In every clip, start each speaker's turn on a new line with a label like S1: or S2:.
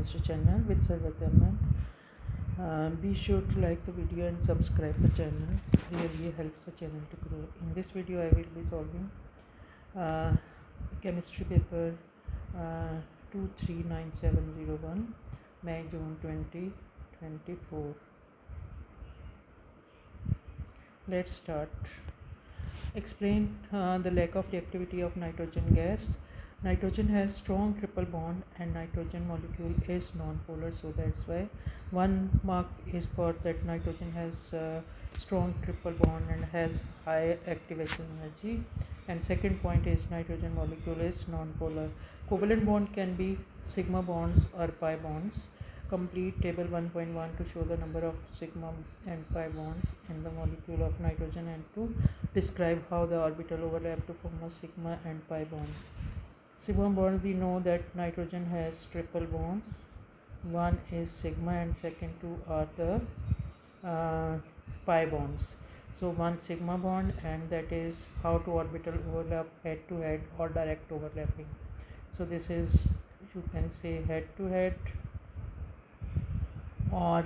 S1: chemistry channel with Sarvatyaman. Be sure to like the video and subscribe the channel. Really helps the channel to grow. In this video I will be solving uh, chemistry paper 239701 May June 2024. Let's start. Explain the lack of reactivity of nitrogen gas. Nitrogen has strong triple bond and nitrogen molecule is non-polar, so that's why one mark is for that nitrogen has strong triple bond and has high activation energy, and second point is nitrogen molecule is non-polar. Covalent bond can be sigma bonds or pi bonds. Complete table 1.1 to show the number of sigma and pi bonds in the molecule of nitrogen and to describe how the orbital overlap to form a sigma and pi bonds. Sigma bond, we know that nitrogen has triple bonds. One is sigma and second two are the pi bonds. So one sigma bond, and that is how to orbital overlap head to head or direct overlapping. So this is, you can say, head to head or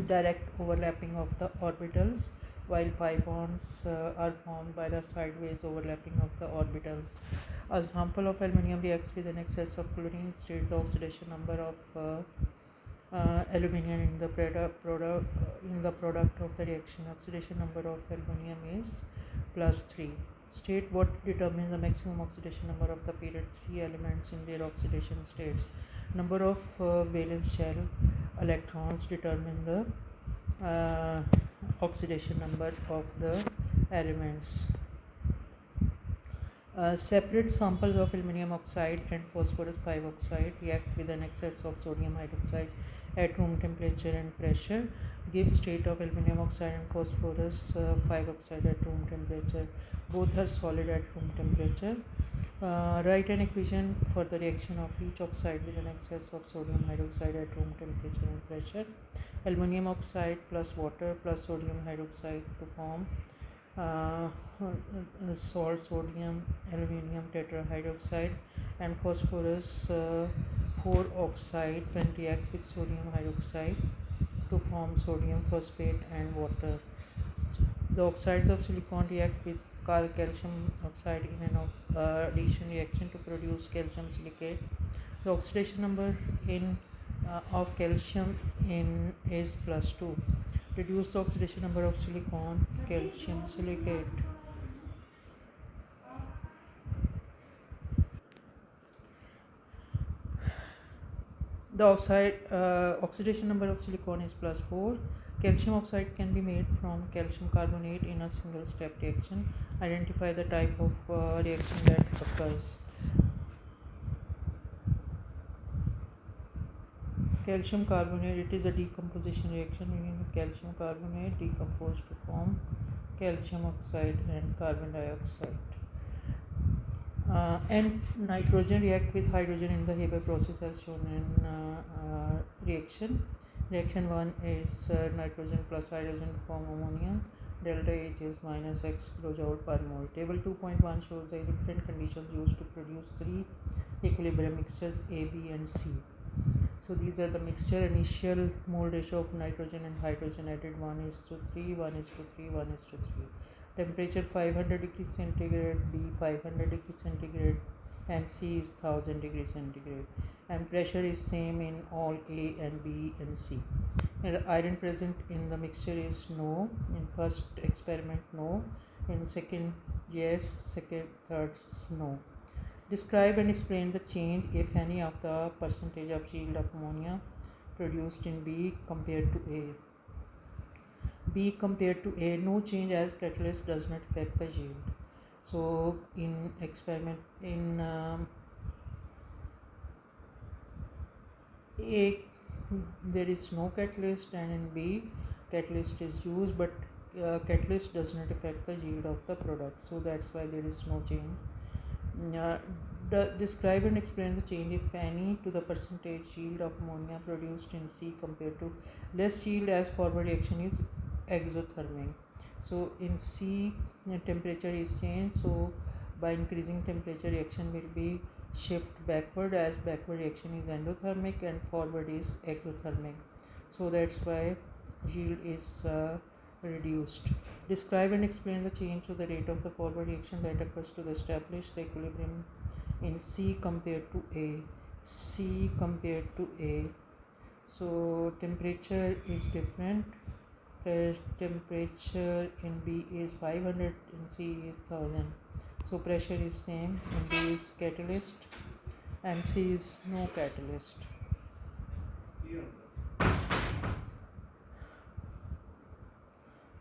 S1: direct overlapping of the orbitals, while pi bonds are formed by the sideways overlapping of the orbitals. A sample of aluminium reacts with an excess of chlorine. State the oxidation number of aluminium in the product of the reaction. Oxidation number of aluminium is +3. State what determines the maximum oxidation number of the period 3 elements in their oxidation states. Number of valence shell electrons determine the oxidation number of the elements. Separate samples of aluminium oxide and phosphorus 5 oxide react with an excess of sodium hydroxide at room temperature and pressure. Give state of aluminium oxide and phosphorus 5 oxide at room temperature. Both are solid at room temperature. Write an equation for the reaction of each oxide with an excess of sodium hydroxide at room temperature and pressure. Aluminium oxide plus water plus sodium hydroxide to form salt sodium aluminium tetrahydroxide, and phosphorus 4 oxide when react with sodium hydroxide to form sodium phosphate and water. The oxides of silicon react with calcium oxide in an addition reaction to produce calcium silicate. The oxidation number in of calcium in is +2. Reduce the oxidation number of silicon calcium silicate. The oxidation number of silicon is +4. Calcium oxide can be made from calcium carbonate in a single step reaction. Identify the type of reaction that occurs. Calcium carbonate, it is a decomposition reaction in calcium carbonate decomposed to form calcium oxide and carbon dioxide. And nitrogen react with hydrogen in the Haber process as shown in reaction. Reaction 1 is nitrogen plus hydrogen to form ammonia. Delta H is -x kilojoule per mole. Table 2.1 shows the different conditions used to produce 3 equilibrium mixtures A, B and C. So these are the mixture. Initial mole ratio of nitrogen and hydrogen added 1:3, 1:3, 1:3. Temperature 500 degrees centigrade, B 500 degrees centigrade, and C is 1000 degrees centigrade. And pressure is same in all A and B and C. And iron present in the mixture is no. In first experiment no. In second yes. Second third no. Describe and explain the change, if any, of the percentage of yield of ammonia produced in B compared to A. B compared to A, no change as catalyst does not affect the yield. So in experiment in A there is no catalyst, and in B catalyst is used, but catalyst does not affect the yield of the product, so that's why there is no change. Describe and explain the change, if any, to the percentage yield of ammonia produced in C compared to less yield as forward reaction is exothermic. So in C temperature is changed, so by increasing temperature reaction will be shift backward, as backward reaction is endothermic and forward is exothermic. So that's why yield is reduced. Describe and explain the change to the rate of the forward reaction that occurs to establish the equilibrium in C compared to A. C compared to A. So temperature is different. Temperature in B is 500, in C is 1000. So pressure is same. In B is catalyst and C is no catalyst.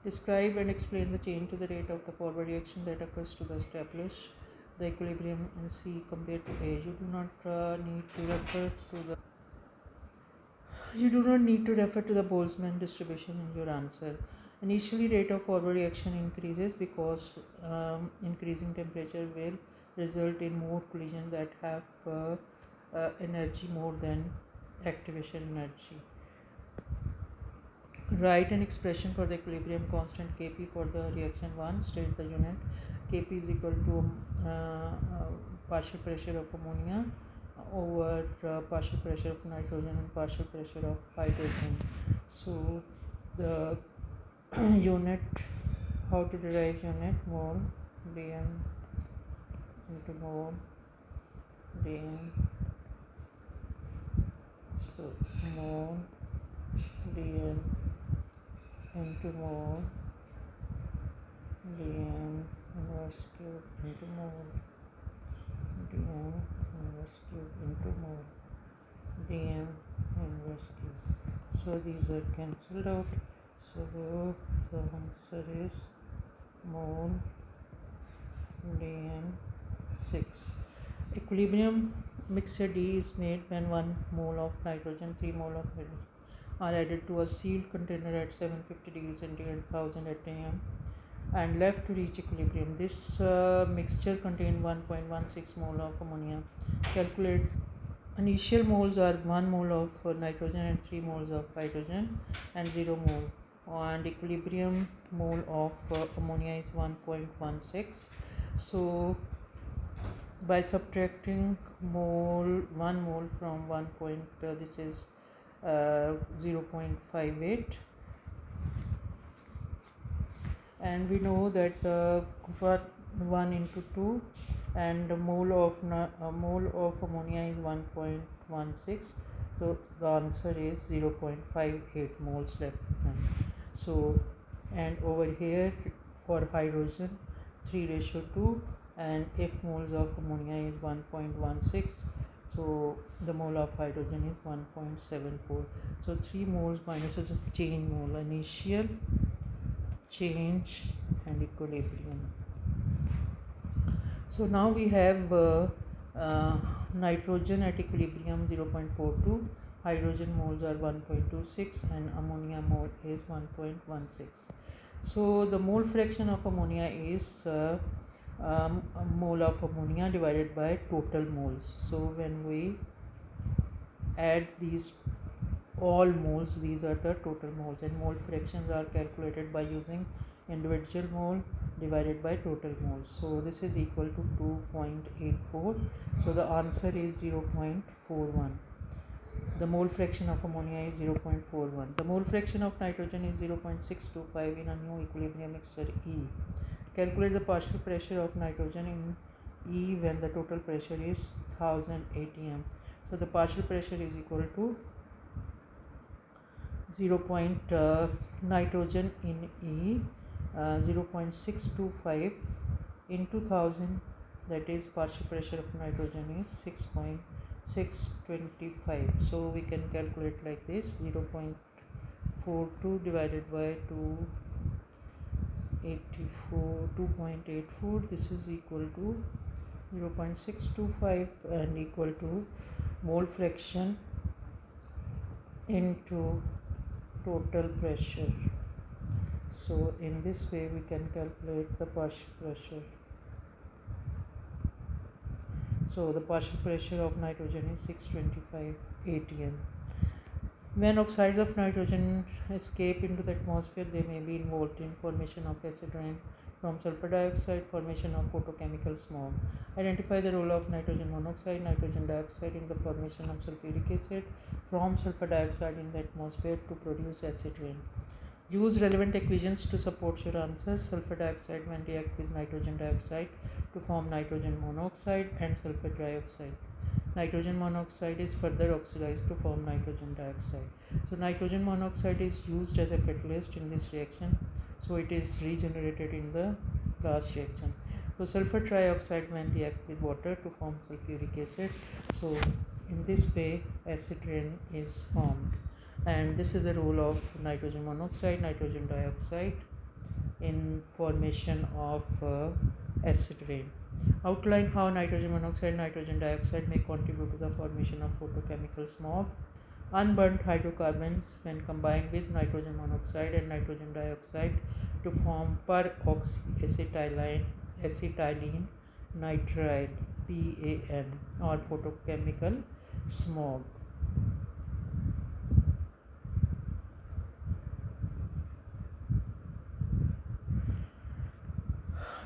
S1: Describe and explain the change to the rate of the forward reaction that occurs to establish the equilibrium in C compared to A. You do not need to refer to the Boltzmann distribution in your answer. Initially, rate of forward reaction increases because increasing temperature will result in more collisions that have energy more than activation energy. Write an expression for the equilibrium constant Kp for the reaction 1. State the unit. Kp is equal to partial pressure of ammonia over partial pressure of nitrogen and partial pressure of hydrogen. So the unit, how to derive unit, mole dm into mole dm. So mole dm into mole dm inverse cube into mole dm inverse cube into mole dm inverse cube. So these are cancelled out. So the answer is mole dm 6. Equilibrium mixture D is made when 1 mole of nitrogen, 3 mole of hydrogen are added to a sealed container at 750 degrees centigrade, 1000 atm, and left to reach equilibrium. This mixture contains 1.16 mole of ammonia. Calculate. Initial moles are 1 mole of nitrogen and 3 moles of hydrogen and 0 mole. And equilibrium mole of ammonia is 1.16. So by subtracting 1 mole from 1. This is 0.58, and we know that 1 into 2 and a mole of ammonia is 1.16. So the answer is 0.58 moles left behind. So, and over here for hydrogen 3:2, and if moles of ammonia is 1.16, so the mole of hydrogen is 1.74. So 3 moles minus is a change mole, initial, change and equilibrium. So now we have nitrogen at equilibrium 0.42, hydrogen moles are 1.26 and ammonia mole is 1.16. So the mole fraction of ammonia is a mole of ammonia divided by total moles. So when we add these all moles, these are the total moles, and mole fractions are calculated by using individual mole divided by total moles. So this is equal to 2.84. So the answer is 0.41. The mole fraction of ammonia is 0.41. The mole fraction of nitrogen is 0.625 in a new equilibrium mixture E. Calculate the partial pressure of nitrogen in E when the total pressure is 1000 atm. So the partial pressure is equal to 0. Nitrogen in E 0.625 into 1000, that is partial pressure of nitrogen is 6.625. So we can calculate like this: 0.42 divided by 2.84. This is equal to 0.625 and equal to mole fraction into total pressure. So in this way we can calculate the partial pressure. So the partial pressure of nitrogen is 625 atm. When oxides of nitrogen escape into the atmosphere, they may be involved in formation of acid rain from sulfur dioxide, formation of photochemical smog. Identify the role of nitrogen monoxide, nitrogen dioxide in the formation of sulfuric acid from sulfur dioxide in the atmosphere to produce acid rain. Use relevant equations to support your answer. Sulfur dioxide when react with nitrogen dioxide to form nitrogen monoxide and sulfur dioxide. Nitrogen monoxide is further oxidized to form nitrogen dioxide. So nitrogen monoxide is used as a catalyst in this reaction, so it is regenerated in the last reaction. So sulfur trioxide when react with water to form sulfuric acid, so in this way acid rain is formed. And this is the role of nitrogen monoxide, nitrogen dioxide in formation of acid rain. Outline how nitrogen monoxide and nitrogen dioxide may contribute to the formation of photochemical smog. Unburnt hydrocarbons when combined with nitrogen monoxide and nitrogen dioxide to form peroxyacetylene nitride PAN or photochemical smog.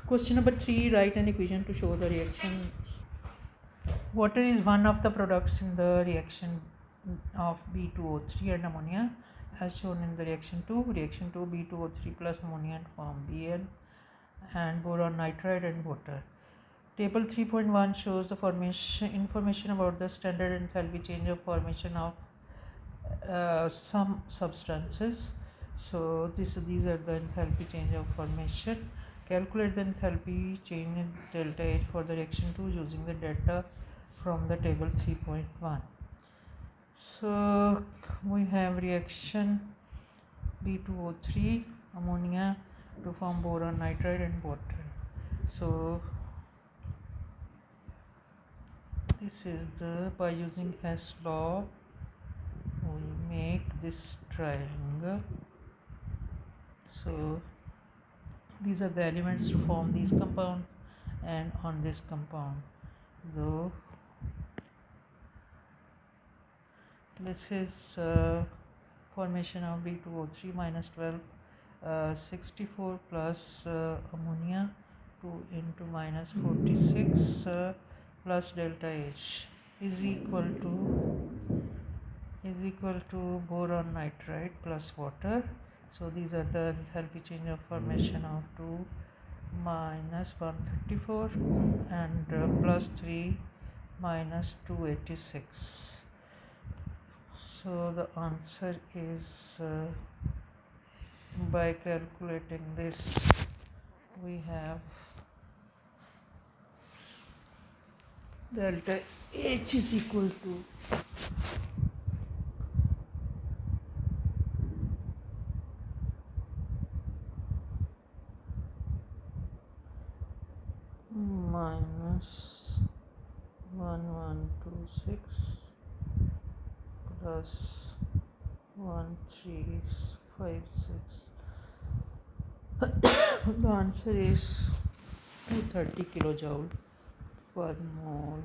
S1: Question number 3. Write an equation to show the reaction. Water is one of the products in the reaction of B2O3 and ammonia as shown in the reaction 2. Reaction 2, B2O3 plus ammonia and form Bn and boron nitride and water. Table 3.1 shows the information about the standard enthalpy change of formation of some substances. So these are the enthalpy change of formation. Calculate the enthalpy change in delta H for the reaction 2 using the data from the table 3.1. So we have reaction B2O3 ammonia to form boron nitride and water. So this is the, by using Hess law we make this triangle. So these are the elements to form these compounds, and on this compound, though this is formation of B2O3 minus 12 64 plus ammonia 2 into minus 46 plus delta H is equal to boron nitride plus water. So these are the enthalpy change of formation of 2 minus 134 and plus 3 minus 286. So the answer is by calculating this we have delta H is equal to minus 1126 plus 1356. The answer is 230 kilojoule per mole.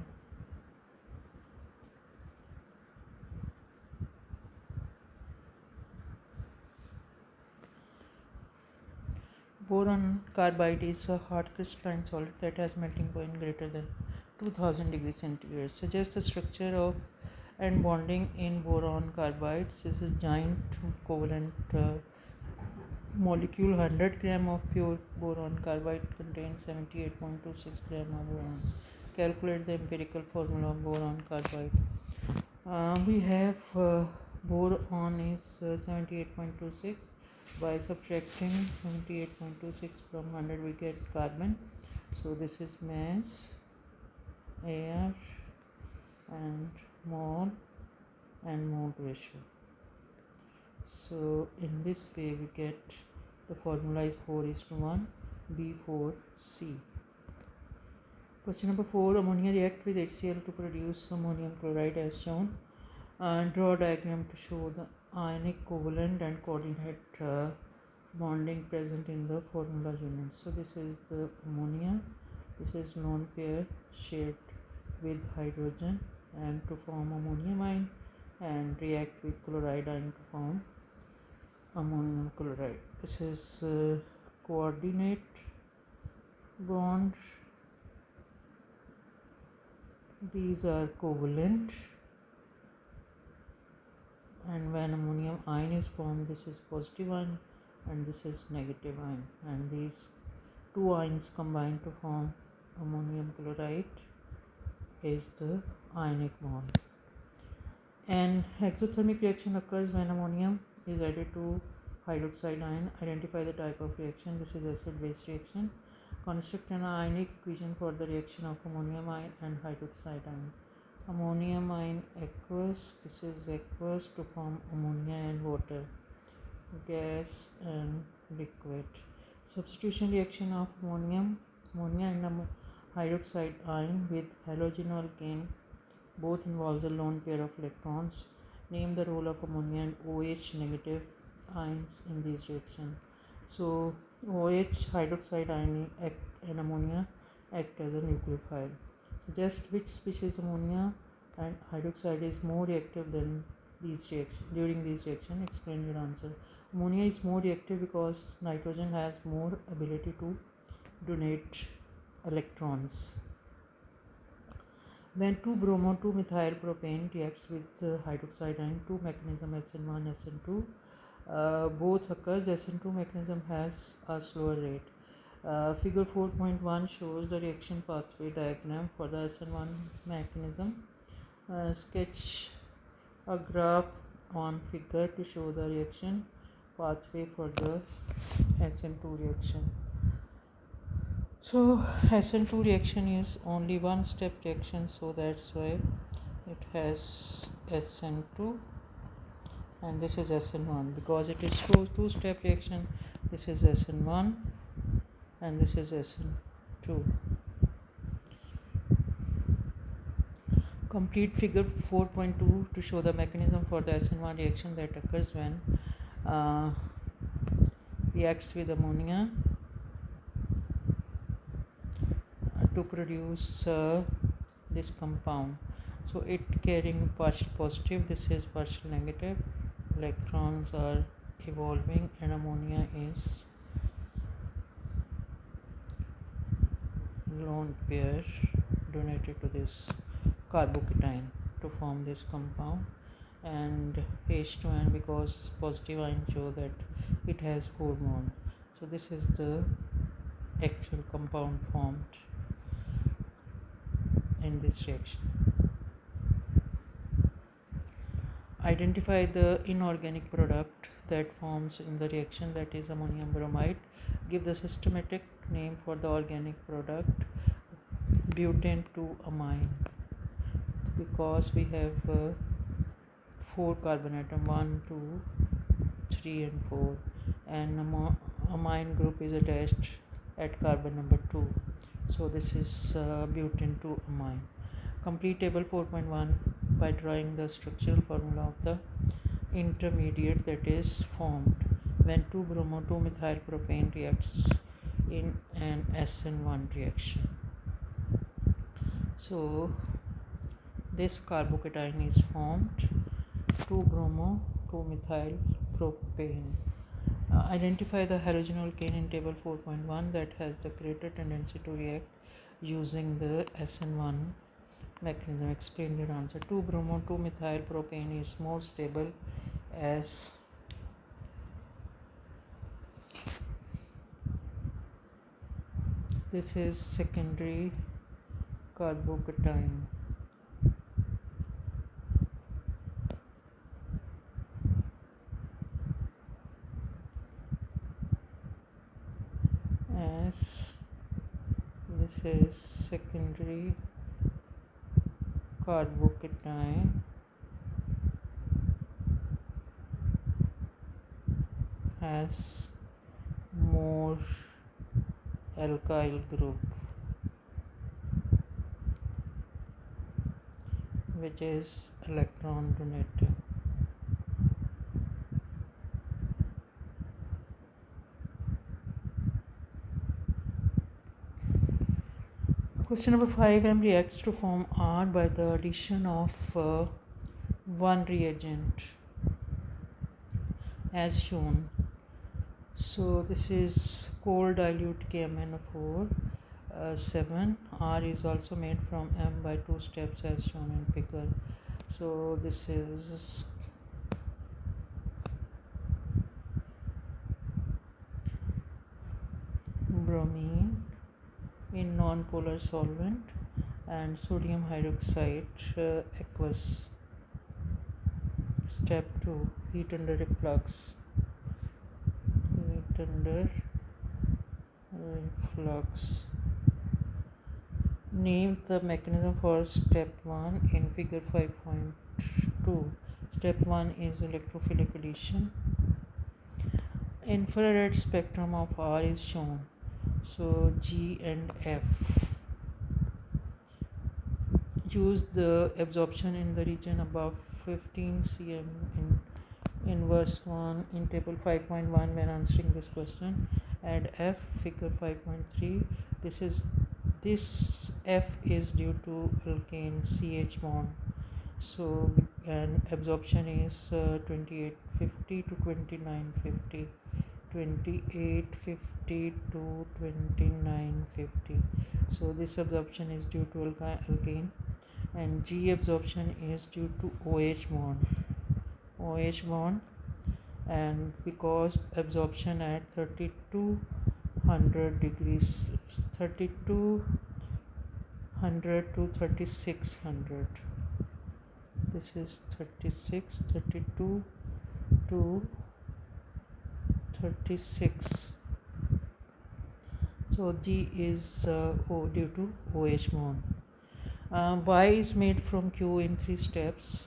S1: Boron carbide is a hard crystalline solid that has melting point greater than 2000 degrees centigrade. Suggests the structure of and bonding in boron carbide. This is giant covalent molecule. 100 gram of pure boron carbide contains 78.26 gram of boron. Calculate the empirical formula of boron carbide. We have boron is 78.26. By subtracting 78.26 from 100 we get carbon. So this is mass, air and mole and mole ratio. So in this way we get the formula is 4:1 B4C. Question number 4. Ammonia react with HCl to produce ammonium chloride as shown. Draw a diagram to show the ionic covalent and coordinate bonding present in the formula unit. So this is the ammonia. This is lone pair shared with hydrogen and to form ammonium ion and react with chloride ion to form ammonium chloride. This is coordinate bond. These are covalent, and when ammonium ion is formed, this is positive ion and this is negative ion, and these two ions combine to form ammonium chloride is the ionic bond. An exothermic reaction occurs when ammonium is added to hydroxide ion. Identify the type of reaction. This is acid-base reaction. Construct an ionic equation for the reaction of ammonium ion and hydroxide ion. Ammonium ion aqueous. This is aqueous to form ammonia and water, gas and liquid. Substitution reaction of ammonia and hydroxide ion with halogen alkane. Both involve a lone pair of electrons. Name the role of ammonia and OH negative ions in these reactions. So OH hydroxide ion and ammonia act as a nucleophile. Suggest which species ammonia and hydroxide is more reactive than these reactions. During these reactions, explain your answer. Ammonia is more reactive because nitrogen has more ability to donate electrons. When 2-bromo-2-methyl propane reacts with hydroxide ion, two mechanisms SN1 SN2 both occurs. SN2 mechanism has a slower rate. Figure 4.1 shows the reaction pathway diagram for the SN1 mechanism. Sketch a graph on figure to show the reaction pathway for the SN2 reaction. So SN2 reaction is only one step reaction, so that's why it has SN2 and this is SN1. Because it is two-step reaction, this is SN1 and this is SN2. Complete figure 4.2 to show the mechanism for the SN1 reaction that occurs when reacts with ammonia to produce this compound. So it carrying partial positive, this is partial negative. Electrons are evolving and ammonia is lone pair donated to this carbocation to form this compound, and H2N because positive ion show that it has 4 bonds. So this is the actual compound formed in this reaction. Identify the inorganic product that forms in the reaction, that is ammonium bromide. Give the systematic name for the organic product, butane 2 amine, because we have 4 carbon atom 1, 2, 3 and 4, and amine group is attached at carbon number 2. So this is butane 2 amine. Complete table 4.1 by drawing the structural formula of the intermediate that is formed when 2-bromo-2-methyl propane reacts in an SN1 reaction. So this carbocation is formed, 2-bromo-2-methyl propane. Identify the halogen alkane in table 4.1 that has the greater tendency to react using the SN1 mechanism. Explain your answer. 2-bromo-2-methyl propane is more stable as this is secondary carbocation. As this is secondary carbocation has more alkyl group, which is electron donating. Question number 5. M reacts to form R by the addition of one reagent as shown. So this is cold dilute KMnO4 7. R is also made from M by 2 steps as shown in figure. So this is bromine in non-polar solvent and sodium hydroxide aqueous. Step 2, heat under reflux. Heat under reflux. Name the mechanism for step 1 in figure 5.2. Step 1 is electrophilic addition. Infrared spectrum of R is shown. So G and F. Use the absorption in the region above 15 cm in verse 1 in table 5.1 when answering this question. Add F, figure 5.3. This F is due to alkane CH bond. So and absorption is 2850 to 2950. 2850 to 2950. So this absorption is due to alkane, and G absorption is due to OH bond, and because absorption at 3200 degrees, 3200 to 3600. This is 36, 32 to 36. So G is due to OH bond. Y is made from Q in 3 steps.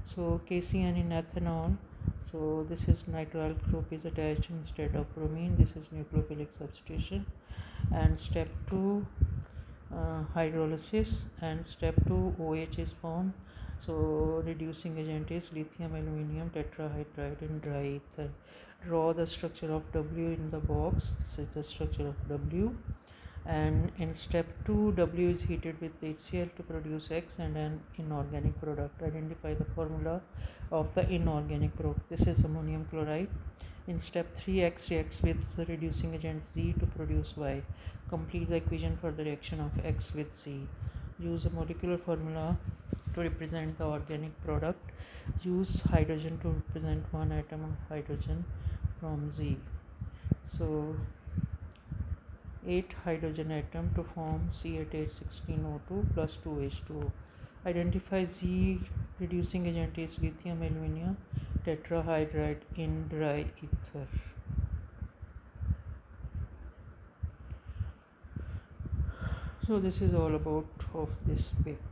S1: So KCN in ethanol. So this is nitrile group is attached instead of bromine. This is nucleophilic substitution. And step 2, hydrolysis, and step 2, OH is formed. So reducing agent is lithium aluminum tetrahydride in dry ether. Draw the structure of W in the box. This is the structure of W. And in step 2, W is heated with HCl to produce X and an inorganic product. Identify the formula of the inorganic product. This is ammonium chloride. In step 3, X reacts with the reducing agent Z to produce Y. Complete the equation for the reaction of X with Z. Use a molecular formula to represent the organic product. Use hydrogen to represent one atom of hydrogen from Z. So 8 hydrogen atom to form C8H16O2 plus 2H2O. Identify Z reducing agent is lithium aluminum tetrahydride in dry ether. So this is all about of this paper.